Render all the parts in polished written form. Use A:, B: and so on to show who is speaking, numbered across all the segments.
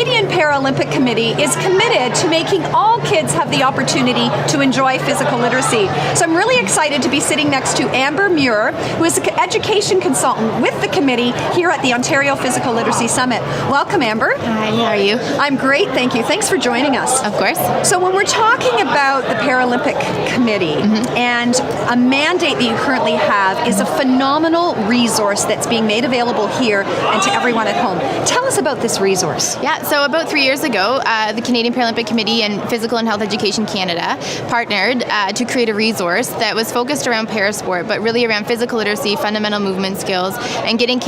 A: Canadian Paralympic Committee is committed to making all kids have the opportunity to enjoy physical literacy. So I'm really excited to be sitting next to Amber Muir, who is an education consultant with the committee here at the Ontario Physical Literacy Summit. Welcome, Amber.
B: Hi, how are you?
A: I'm great, thank you. Thanks for joining us.
B: Of course.
A: So when we're talking about the Paralympic Committee and a mandate that you currently have is a phenomenal resource that's being made available here and to everyone at home. Tell us about this resource.
B: Yeah, so about 3 years ago, the Canadian Paralympic Committee and Physical and Health Education Canada partnered to create a resource that was focused around parasport, but really around physical literacy, fundamental movement skills, and getting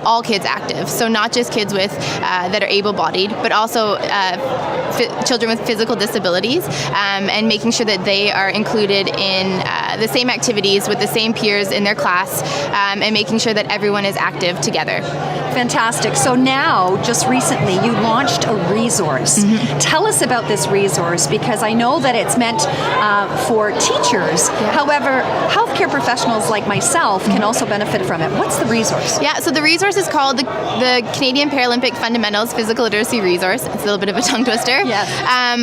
B: all kids active. So not just kids that are able-bodied, but also children with physical disabilities, and making sure that they are included in the same activities with the same peers in their class, and making sure that everyone is active together.
A: Fantastic. So now, just recently, you launched a resource. Tell us about this resource, because I know that it's meant for teachers.
B: Yeah.
A: However, healthcare professionals like myself can also benefit from it. What's the resource?
B: Yeah, so the resource is called the Canadian Paralympic Fundamentals Physical Literacy Resource. It's a little bit of a tongue twister.
A: Yes.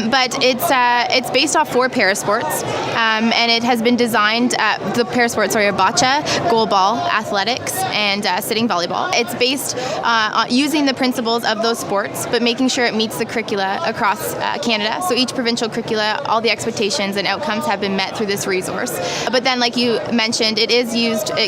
B: But it's based off 4 parasports, and it has been designed, the parasports are bocce, goalball, athletics, and sitting volleyball. It's based on using the principles of those sports, but making sure it meets the curricula across Canada. So each provincial curricula, all the expectations and outcomes have been met through this resource. But then, like you mentioned, it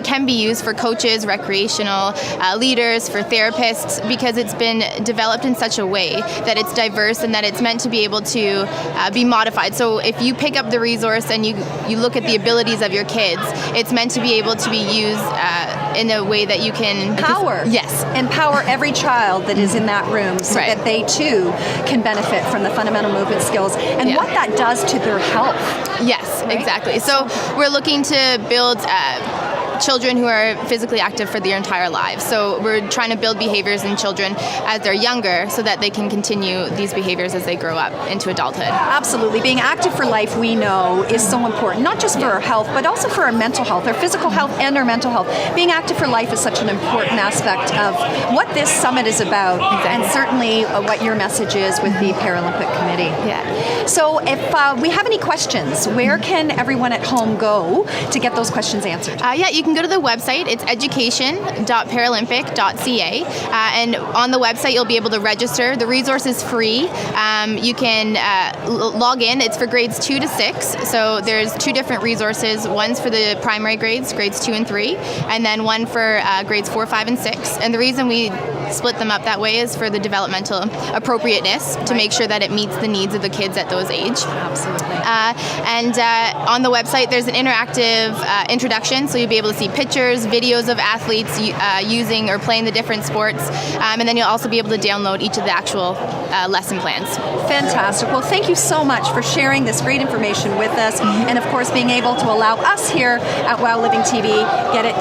B: can be used for coaches, recreational leaders, for therapists, because it's been developed in such a way that it's diverse and that it's meant to be able to be modified. So if you pick up the resource and you look at the abilities of your kids, it's meant to be able to be used in a way that you can
A: empower every child that is in that room, so that they too can benefit from the fundamental movement skills and what that does to their health.
B: Yes, exactly. So we're looking to build children who are physically active for their entire lives. So we're trying to build behaviors in children as they're younger so that they can continue these behaviors as they grow up into adulthood.
A: Absolutely. Being active for life, we know, is so important, not just for our health, but also for our mental health, our physical health and our mental health. Being active for life is such an important aspect of what this summit is about, and certainly what your message is with the Paralympic Committee.
B: Yeah.
A: So if we have any questions, where can everyone at home go to get those questions answered?
B: You can go to the website. It's education.paralympic.ca, and on the website you'll be able to register. The resource is free. You can log in. It's for grades 2 to 6. So there's 2 different resources. One's for the primary grades, grades 2 and 3, and then one for grades 4, 5, and 6. And the reason we split them up that way is for the developmental appropriateness, to make sure that it meets the needs of the kids at those age.
A: Absolutely.
B: And on the website there's an interactive introduction, so you'll be able to see pictures, videos of athletes using or playing the different sports, and then you'll also be able to download each of the actual lesson plans.
A: Fantastic. Well, thank you so much for sharing this great information with us, and of course being able to allow us here at Wow Living TV get it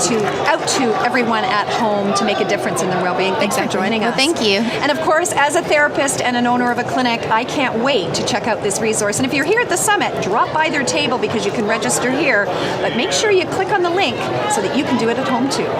A: out to everyone at home to make a difference in their well-being. Thanks for joining us.
B: Well, thank you.
A: And of course, as a therapist and an owner of a clinic, I can't wait to check out this resource. And if you're here at the summit, drop by their table, because you can register here, but make sure you click on the link so that you can do it at home too.